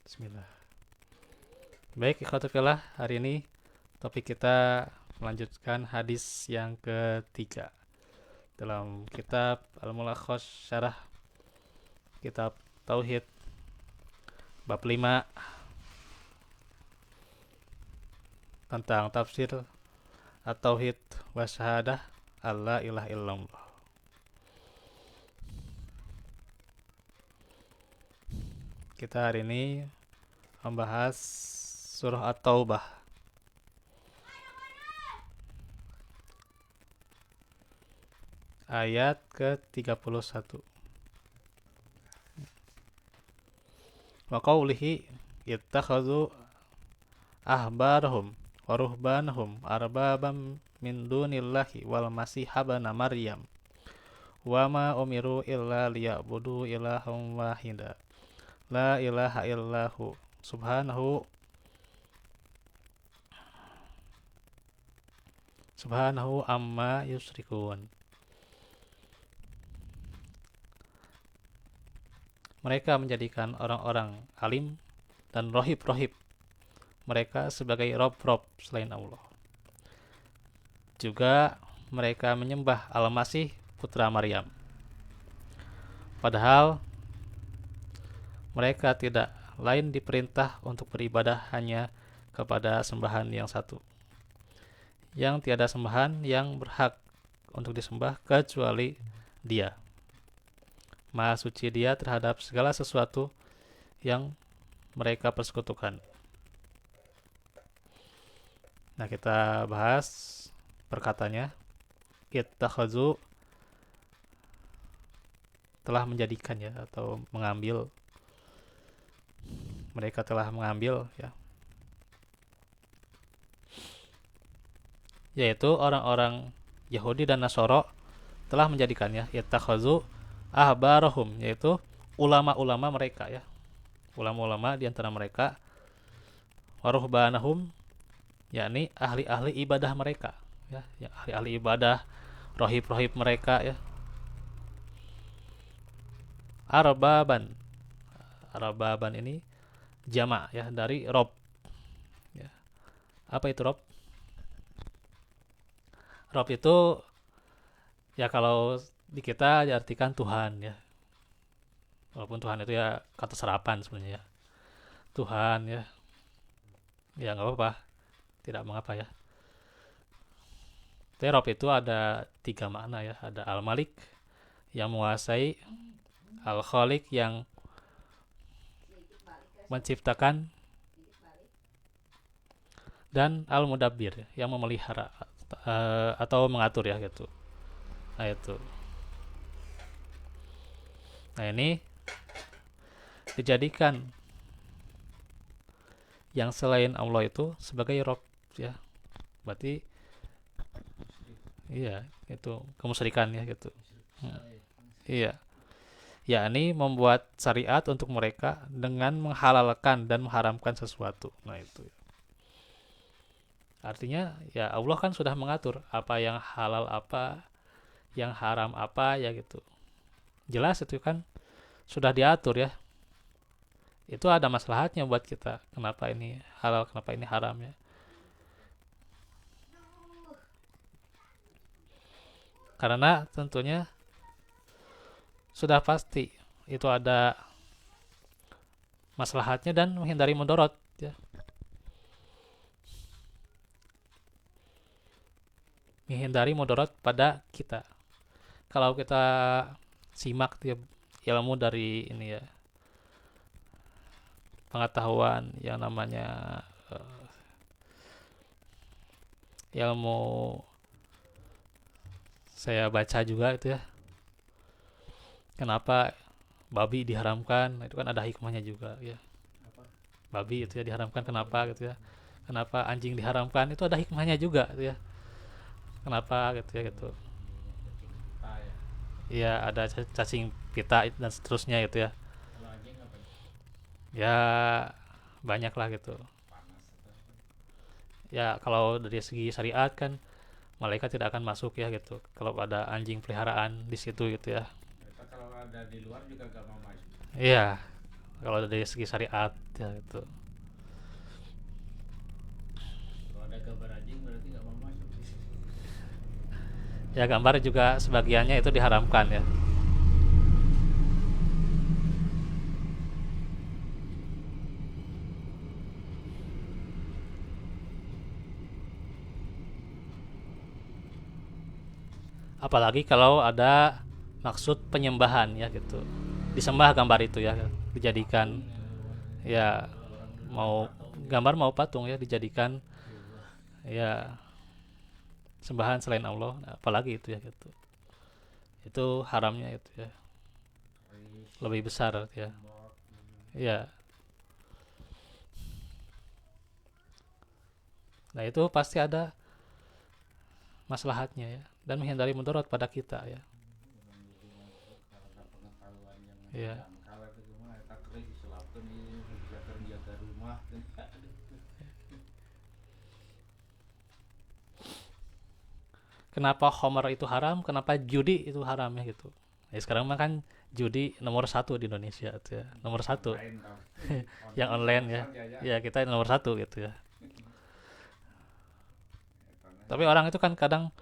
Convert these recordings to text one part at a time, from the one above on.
Bismillah. Baik, ikhwatifillah, hari ini topik kita melanjutkan hadis yang ketiga dalam kitab Al-Mulakhas Syarah Kitab Tauhid bab 5 tentang tafsir At-Tauhid wa Syahadah alla ilaha illallah. Kita hari ini membahas surah At-Taubah ayat ke-31. Wa qawlihi ittakhadhu ahbarahum wa ruhbanahum arbabam min dunillahi wal masih ibna Maryam wa ma umiru illa liya'budu ilaham wahida la ilaha illahu subhanahu amma yusyrikun. Mereka menjadikan orang-orang alim dan rohib-rohib mereka sebagai rob-rob selain Allah. Juga mereka menyembah Al-Masih putra Maryam, padahal mereka tidak lain diperintah untuk beribadah hanya kepada sembahan yang satu, yang tiada sembahan yang berhak untuk disembah kecuali Dia. Maha suci Dia terhadap segala sesuatu yang mereka persekutukan. Nah, kita bahas perkataannya. Ittakhadhu telah menjadikan ya, atau mengambil. Mereka telah mengambil ya, yaitu orang-orang Yahudi dan Nasoro telah menjadikannya ittakhadhu ahbarahum, yaitu ulama-ulama mereka ya, ulama-ulama di antara mereka, waruhbanahum, yakni ahli-ahli ibadah mereka ya, ahli-ahli ibadah, rohib-rohib mereka ya, arbaban. Arbaban ini jamak ya dari rob ya. Apa itu rob? Rob itu ya kalau di kita diartikan Tuhan ya, walaupun Tuhan itu ya kata serapan sebenarnya ya. Tuhan ya, ya nggak apa-apa, tidak mengapa ya. Tapi Rob itu ada 3 makna ya. Ada Al-Malik yang menguasai, Al-Khaliq yang menciptakan, dan Al-Mudabbir yang memelihara atau mengatur ya gitu. Nah itu. Nah ini dijadikan yang selain Allah itu sebagai Rob ya. Berarti iya itu kemusyrikan ya gitu. Iya. Yakni membuat syariat untuk mereka dengan menghalalkan dan mengharamkan sesuatu. Nah itu. Artinya ya Allah kan sudah mengatur apa yang halal, apa yang haram, apa ya gitu. Jelas itu kan sudah diatur ya. Itu ada maslahatnya buat kita. Kenapa ini halal, kenapa ini haram ya. Karena tentunya sudah pasti itu ada maslahatnya dan menghindari mudarat ya. Menghindari mudarat pada kita. Kalau kita simak ya, ilmu dari ini ya, pengetahuan yang namanya ilmu, saya baca juga itu ya, kenapa babi diharamkan, itu kan ada hikmahnya juga ya. Babi itu ya diharamkan kenapa gitu ya, kenapa anjing diharamkan, itu ada hikmahnya juga gitu ya, kenapa gitu ya gitu ya. Ada cacing pita dan seterusnya gitu ya. Ya banyak lah gitu ya. Kalau dari segi syariat kan malaikat tidak akan masuk ya gitu kalau ada anjing peliharaan di situ gitu ya. Kalau ada di luar juga gak mau masuk. Iya, kalau dari segi syariat ya itu. Kalau ada gambar anjing berarti nggak mau masuk. Ya gambar juga sebagiannya itu diharamkan ya. Apalagi kalau ada maksud penyembahan ya gitu, disembah gambar itu ya, dijadikan Patung ya, ya, kalau orang dulu kan mau patung gitu. gambar mau patung ya dijadikan Coba. ya sembahan selain Allah, apalagi itu ya gitu, itu haramnya itu ya Keris, lebih besar ya. tembok, Ya, nah itu pasti ada maslahatnya ya, dan menghindari mudarat pada kita ya. orang dulu mah karena pengetahuan yang Ya, dangkal itu mah eta keris diselapkeun ieu jaga rumah. kenapa Homer itu haram, kenapa judi itu haram ya gitu. Ya sekarang mah kan judi nomor satu di Indonesia itu ya, nomor satu. Online tau. Yang Online online sama ya, saja ya. ya kita nomor satu gitu ya. Eta Tapi orang itu kan kadang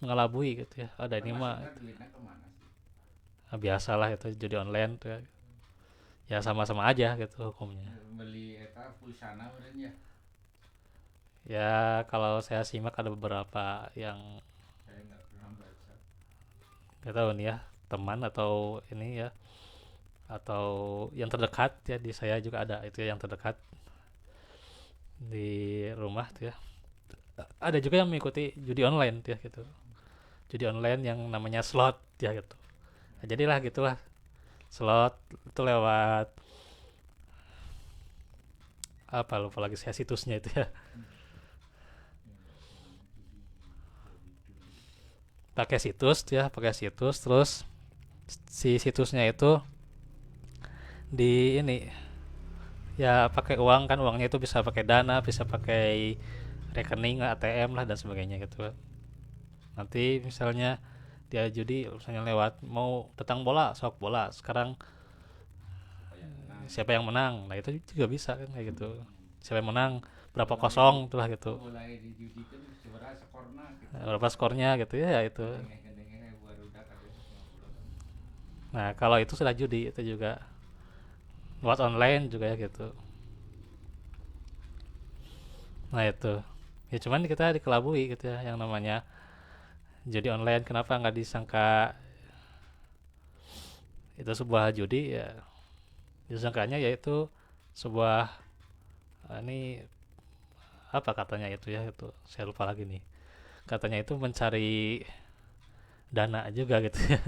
mengelabui gitu ya, ada ini mah masuknya duitnya kemana sih? biasalah itu judi online tuh ya. Ya sama-sama aja gitu hukumnya. Beli eta pulsana meureun ya. Ya kalau saya simak ada beberapa yang Saya nggak pernah baca. nggak tahu nih ya, teman atau ini ya, atau yang terdekat ya, di saya juga ada itu ya, yang terdekat di rumah tuh ya. Ada juga yang mengikuti judi online tuh ya gitu. Judi online yang namanya slot ya gitu. Nah, jadilah gitulah slot itu lewat apa, lupa lagi saya situsnya itu ya. Pakai situs tuh ya, pakai situs, terus si situsnya itu di ini ya pakai uang kan, uangnya itu bisa pakai dana, bisa pakai rekening ATM lah dan sebagainya gitu. Nanti misalnya dia judi misalnya lewat mau tentang bola, sok bola sekarang Siapa yang menang? siapa yang menang, nah itu juga bisa kan kayak gitu, siapa yang menang berapa Mulai kosong itulah gitu. mulai dijudikan seberapa skorna gitu. Berapa skornya gitu ya itu. Gendeng-gendengnya barudak ada 50. Nah kalau itu sudah judi itu juga lewat online juga ya gitu. Nah itu ya, cuman kita dikelabui gitu ya, yang namanya judi online, kenapa nggak disangka itu sebuah judi ya, disangkanya yaitu sebuah ini apa katanya itu ya, itu saya lupa lagi nih, katanya itu mencari dana juga gitu ya.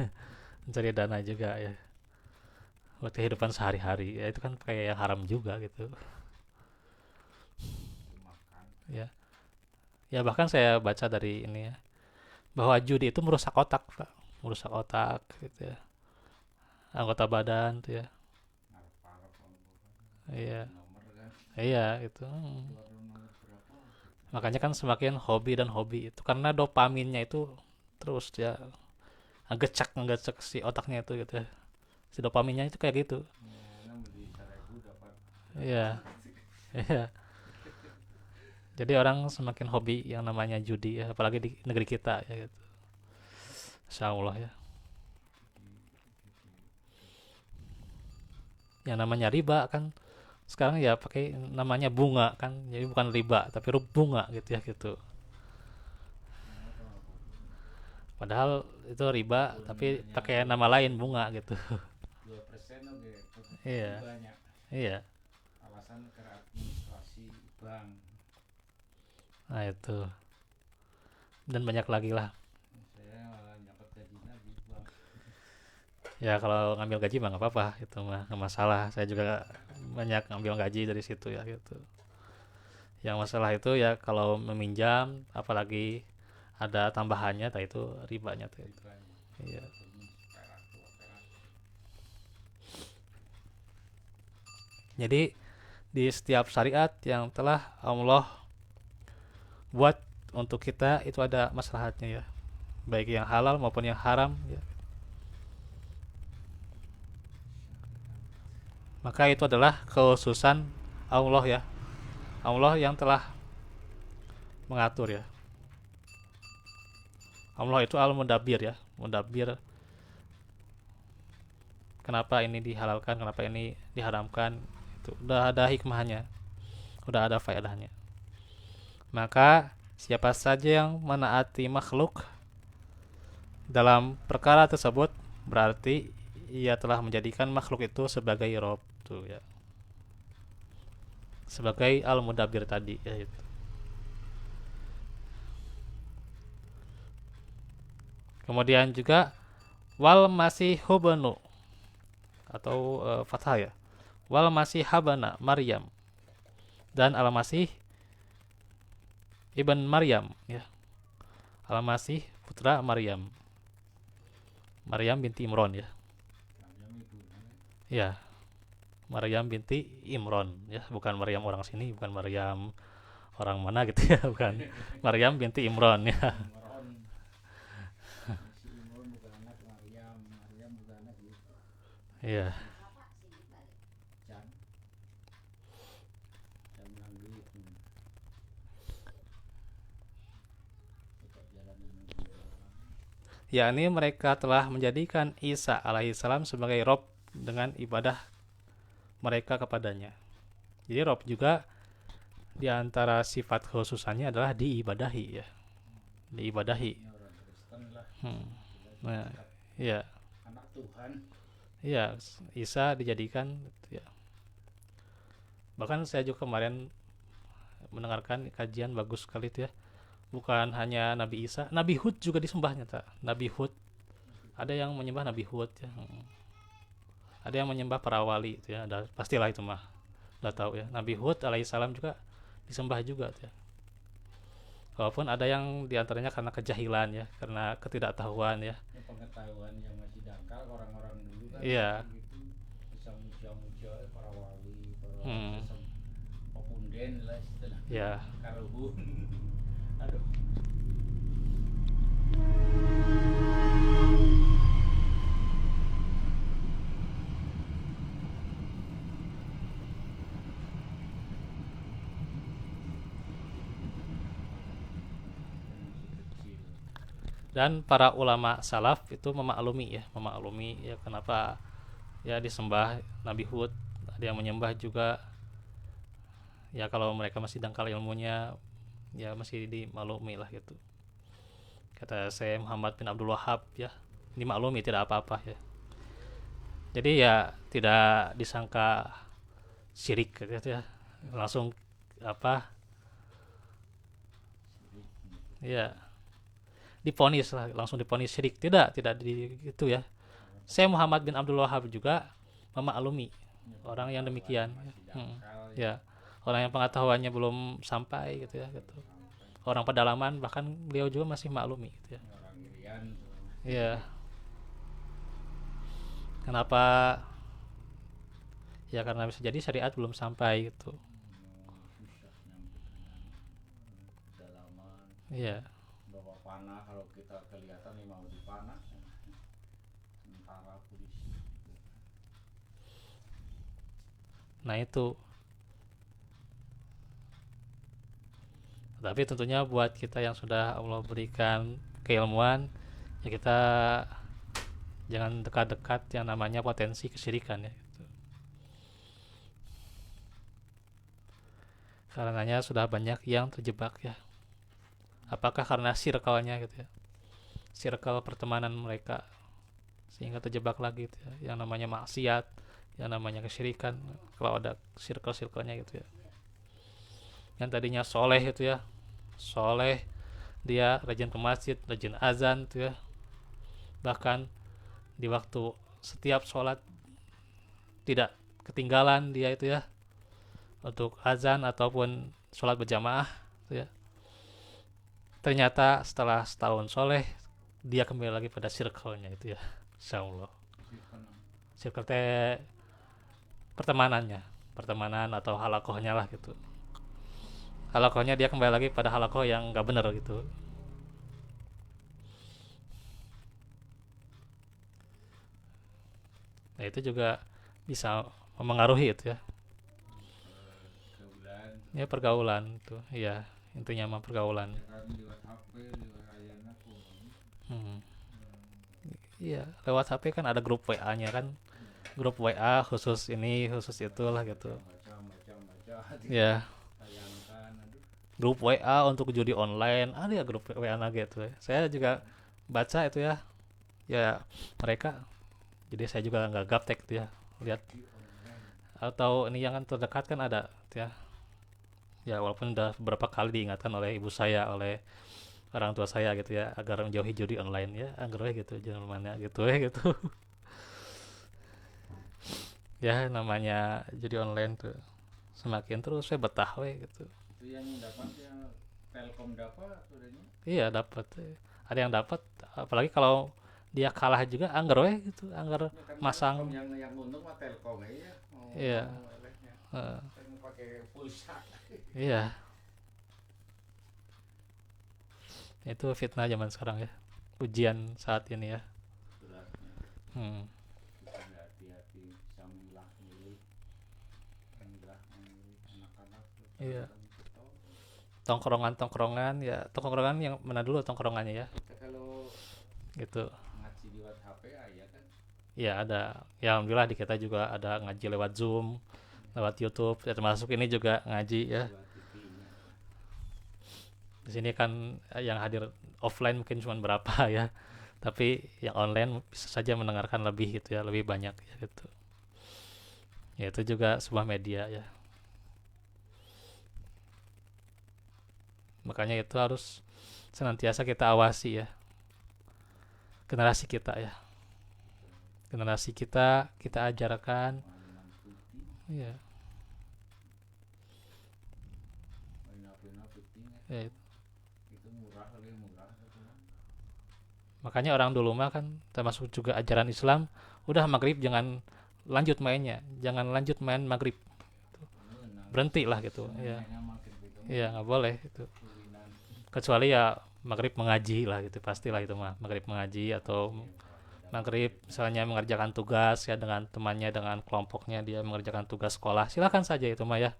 Mencari dana juga ya buat kehidupan sehari-hari ya, itu kan kayak yang haram juga gitu Makan. ya. Ya bahkan saya baca dari ini ya, bahwa judi itu merusak otak Pak, merusak otak gitu ya, anggota badan tuh ya. Ngarep-ngarep Iya, nomor kan. iya itu. Keluar nomor berapa gitu. Makanya kan semakin hobi dan hobi itu karena dopaminnya itu terus ya ngegecek ngegecek si otaknya itu gitu ya. Si dopaminnya itu kayak gitu. Ya, beli 1.000 dapat Iya, berapa? iya. Jadi orang semakin hobi yang namanya judi ya, apalagi di negeri kita ya gitu. Insya Allah ya. Yang namanya riba kan sekarang ya pakai namanya bunga kan, jadi bukan riba tapi bunga gitu ya gitu. Padahal itu riba Walaupun tapi namanya pakai nama lain bunga gitu. 2% oke, Iya, banyak. iya. Alasan karena administrasi bank. Nah itu, dan banyak lagi lah. Saya malah nyapat gajinya di bank. Ya kalau ngambil gaji mah nggak apa-apa, itu mah nggak masalah. Saya juga banyak ngambil gaji dari situ ya gitu. Yang masalah itu ya kalau meminjam, apalagi ada tambahannya, tak itu ribanya tuh. Di bank. Iya. Perak dua perak. Jadi di setiap syariat yang telah Allah buat untuk kita itu ada maslahatnya ya, baik yang halal maupun yang haram ya. Maka itu adalah kekhususan Allah ya. Allah yang telah mengatur ya. Allah itu al-mudabbir ya. Mudabbir kenapa ini dihalalkan, kenapa ini diharamkan, itu udah ada hikmahnya, udah ada faedahnya. Maka siapa saja yang menaati makhluk dalam perkara tersebut berarti ia telah menjadikan makhluk itu sebagai Rob tuh ya, sebagai al-mudabbir tadi ya itu. Kemudian juga wal masih hubnu atau fathah ya, wal masih habana Maryam, dan al masih ibn Maryam ya, al masih putra Maryam, Maryam binti Imron ya. Ya, Maryam binti Imron ya, bukan Maryam orang sini, bukan Maryam orang mana gitu ya, bukan. Maryam binti Imron ya. Imron. Si Imron bukan anak Maryam, Maryam bukan anak gitu. Iya. Can. Can bilang gitu. Tetap jalan menuju orang. Yakni mereka telah menjadikan Isa alaihissalam sebagai Rob dengan ibadah mereka kepadanya. Jadi Rob juga diantara sifat khususannya adalah diibadahi ya, diibadahi. Ini orang Kristen lah. Nah, ya, Anak Tuhan. ya Isa dijadikan ya. Bahkan saya juga kemarin mendengarkan kajian bagus sekali itu ya. Bukan hanya Nabi Isa, Nabi Hud juga disembahnya tak. Nabi Hud, ada yang menyembah Nabi Hud ya. Ada yang menyembah para wali itu ya. Ada, pastilah itu mah, udah tahu ya. Nabi Hud alaihissalam juga disembah juga tuh ya. Walaupun ada yang diantaranya karena kejahilan ya, karena ketidaktahuan ya. Ini pengetahuan yang masih dangkal orang-orang dulu kan. Iya. Gitu. Bisa muja-muja para wali, para Hmm. pepunden lah istilahnya. Ya. Karuhun. Aduh. Dan para ulama salaf itu memaklumi ya kenapa ya disembah Nabi Hud. Ada yang menyembah juga ya, kalau mereka masih dangkal ilmunya ya masih dimaklumi lah gitu. Kata saya Muhammad bin Abdul Wahab ya, dimaklumi tidak apa-apa ya. Jadi ya tidak disangka syirik gitu ya, langsung apa ya diponis lah, langsung diponis syirik, tidak di itu ya. Saya Muhammad bin Abdul Wahab juga memaklumi orang yang demikian ya, orang yang pengetahuannya belum sampai gitu ya gitu. Orang pedalaman bahkan beliau juga masih maklumi gitu ya. Orang Irian. Iya. Kenapa? Ya karena bisa jadi syariat belum sampai gitu. Susah nyambung dengan kedalaman. Iya. Bawa panah, kalau kita kelihatan nih mau dipanah. Tentara polisi. Nah itu. Tapi tentunya buat kita yang sudah Allah berikan keilmuan, ya kita jangan dekat-dekat yang namanya potensi kesyirikan ya. Gitu. Karenanya sudah banyak yang terjebak ya. Apakah karena circle-nya gitu ya, circle pertemanan mereka, sehingga terjebak lagi gitu ya, yang namanya maksiat, yang namanya kesyirikan. Kalau ada circle-circle-nya gitu ya, yang tadinya soleh itu ya, soleh, dia rajin ke masjid, rajin azan tuh ya, bahkan di waktu setiap sholat tidak ketinggalan dia itu ya untuk azan ataupun sholat berjamaah tuh ya. Ternyata setelah setahun soleh dia kembali lagi pada circle-nya itu ya, insya Allah. Circle pertemanan atau halakohnya lah gitu. Halakohnya dia kembali lagi pada halakoh yang nggak bener gitu. Nah itu juga bisa memengaruhi itu ya. Kemudian Ya pergaulan tuh, iya intinya mah pergaulan. ya kan lewat HP lewat ayana kumaha. Hmm. Iya, lewat HP kan ada grup WA-nya kan, grup WA khusus ini khusus itulah gitu. Baca Ya, ditayangkan aduh. grup WA untuk judi online, ada ya grup WA lagi itu ya. Saya juga baca itu ya, ya mereka. Jadi saya juga nggak gaptek tuh ya, lihat. Di online Atau ini yang kan terdekat kan ada ya. Ya walaupun udah beberapa kali diingatkan oleh ibu saya, oleh orang tua saya gitu ya, agar menjauhi judi online ya, agar gitu jangan mana gitu gitu. Ya namanya judi online tuh semakin terus saya betah gitu. itu yang dapat yang Telkom dapat udahnya. Iya dapat, ada yang dapat, apalagi kalau dia kalah juga anggar gitu, anggar Ya kan Telkom masang. yang untung mah Telkom ya Iya, mau elehnya eh, kan pakai pulsa. iya itu fitnah zaman sekarang ya, ujian saat ini ya. Beratnya Hmm. kita hati-hati bisa milih memilih anak-anak tuh Iya, kadang tahu. tongkrongan ya, tongkrongan yang mana dulu tongkrongannya ya Kita kalau gitu. ngaji lewat HP ya kan Iya ada, ya alhamdulillah di kita juga ada ngaji lewat Zoom, lewat YouTube ya, termasuk ini juga ngaji ya. lewat TV-nya. Di sini kan yang hadir offline mungkin cuma berapa ya, tapi yang online bisa saja mendengarkan lebih gitu ya, lebih banyak ya gitu. Ya itu juga sebuah media ya. Makanya itu harus senantiasa kita awasi ya, generasi kita ya. Generasi kita ajarkan Mainan putih ya, mainan putih ya. itu murah lebih murah gitu kan. Makanya orang dulu mah kan termasuk juga ajaran Islam, udah maghrib jangan lanjut mainnya, jangan lanjut main maghrib, Menang berhenti lah gitu seneng ya. mainnya makin gitu Iya nggak boleh itu, kulinan kecuali ya maghrib mengaji lah gitu, pastilah itu mah maghrib mengaji, atau maghrib misalnya mengerjakan tugas ya dengan temannya, dengan kelompoknya dia mengerjakan tugas sekolah, silakan saja itu mah ya.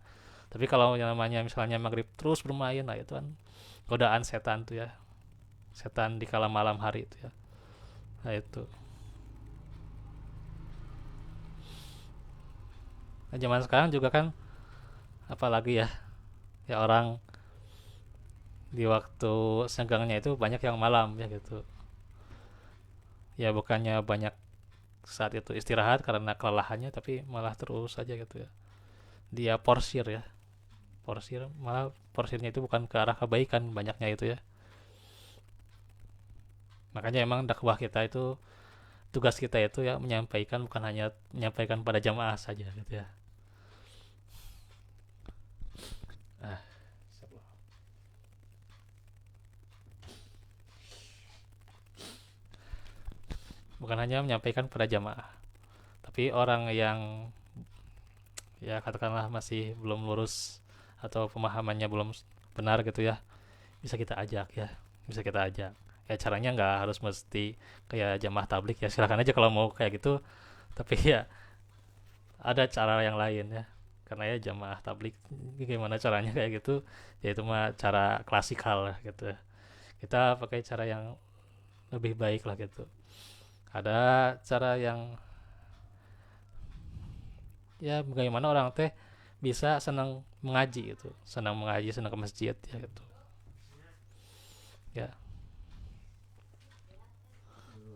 Tapi kalau yang namanya misalnya maghrib terus bermain, lah itu kan godaan setan tuh ya, setan di kala malam hari itu ya. Nah itu, nah, zaman sekarang juga kan apalagi ya, ya orang di waktu senggangnya itu banyak yang malam ya gitu. Ya bukannya banyak saat itu istirahat karena kelelahannya, tapi malah terus saja gitu ya. Dia porsir ya, porsir, malah porsirnya itu bukan ke arah kebaikan banyaknya itu ya. Makanya emang dakwah kita itu, tugas kita itu ya menyampaikan, bukan hanya menyampaikan pada jamaah saja gitu ya. Ah, bukan hanya menyampaikan pada jamaah, tapi orang yang ya katakanlah masih belum lurus atau pemahamannya belum benar gitu ya, bisa kita ajak ya, bisa kita ajak. Ya caranya nggak harus mesti kayak jamaah tablik ya, silakan aja kalau mau kayak gitu, tapi ya ada cara yang lain ya. Karena ya jamaah tablik gimana caranya kayak gitu, ya itu mah cara klasikal lah gitu. Kita pakai cara yang lebih baik lah gitu. Ada cara yang ya bagaimana orang teh bisa senang mengaji gitu, senang mengaji, senang ke masjid ya gitu ya. di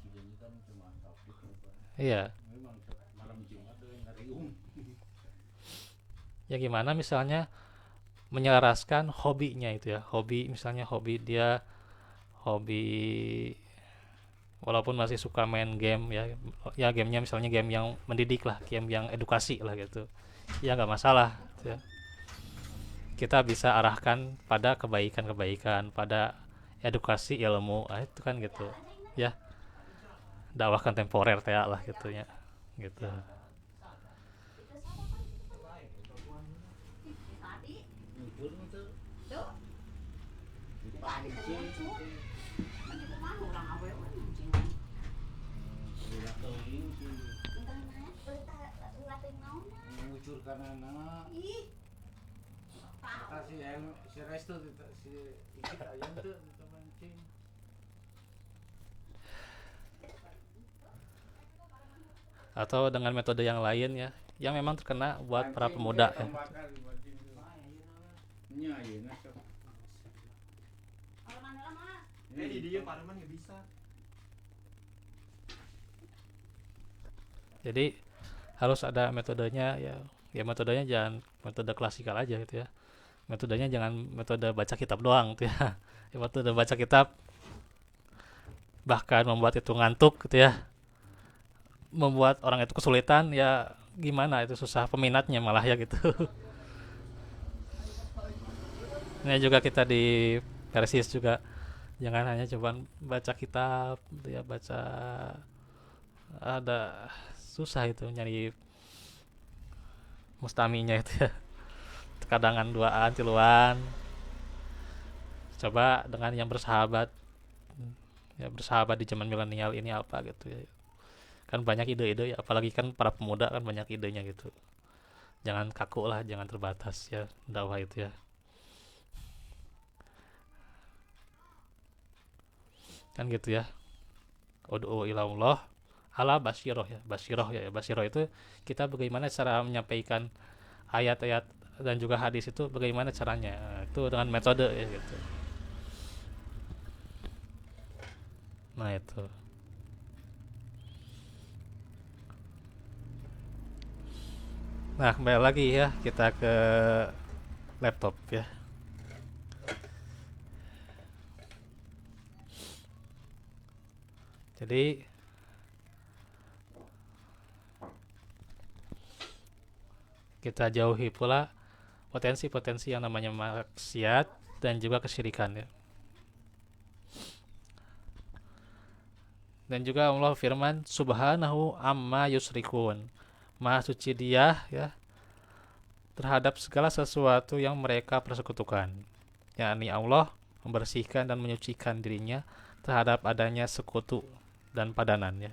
Cileunyi kan cuma topik Iya, memang malam Jumat tuh yang ngariung ya gimana misalnya menyelaraskan hobinya itu ya, hobi misalnya, hobi dia, hobi walaupun masih suka main game ya, ya gamenya misalnya game yang mendidik lah, game yang edukasi lah gitu, ya nggak masalah gitu ya. Kita bisa arahkan pada kebaikan-kebaikan, pada edukasi ilmu, itu kan gitu ya, dakwah kontemporer teh lah gitu ya gitu. nyumpur itu kuliah teuing sih tutur karena kata si yang si resto si ikit ayam tuh mancing. Atau dengan metode yang lain ya, yang memang terkena buat para pemuda ya. Di dia pareman nggak bisa. Jadi harus ada metodenya ya. Ya metodenya jangan metode klasikal aja gitu ya. Metodenya jangan metode baca kitab doang gitu ya. Ya metode baca kitab bahkan membuat itu ngantuk gitu ya. Membuat orang itu kesulitan ya, gimana itu, susah peminatnya malah ya gitu. Ini juga kita di Persis juga jangan hanya coba baca kitab gitu ya, baca, ada susah itu nyari mustaminya itu ya. Kadangan duaan tiluan, coba dengan yang bersahabat ya, bersahabat di zaman milenial ini apa gitu ya. Kan banyak ide-ide ya, apalagi kan para pemuda kan banyak idenya gitu. Jangan kaku lah, jangan terbatas ya dakwah itu ya. Kan gitu ya. Ud'u ila Allah ala basiroh ya. Basiroh ya. Basiroh itu kita bagaimana cara menyampaikan ayat-ayat dan juga hadis itu, bagaimana caranya. Itu dengan metode ya gitu. Nah itu. Nah kembali lagi ya kita ke laptop ya. Jadi kita jauhi pula potensi-potensi yang namanya maksiat dan juga kesyirikan ya. Dan juga Allah firman subhanahu amma yusrikun, maha suci dia ya terhadap segala sesuatu yang mereka persekutukan, yakni Allah membersihkan dan menyucikan dirinya terhadap adanya sekutu dan padanan ya.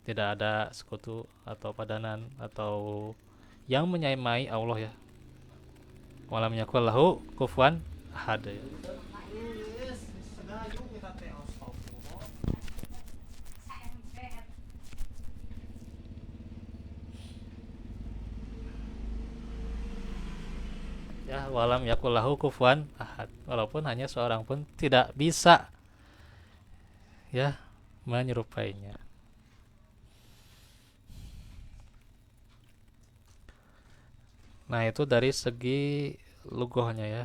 Tidak ada sekutu atau padanan atau yang menyamai Allah ya. Walam yakul lahu kufuwan ahad ya. Ya, walam yakul lahu kufuwan ahad. Walaupun hanya seorang pun tidak bisa ya menyerupainya. Nah, itu dari segi lugohnya ya.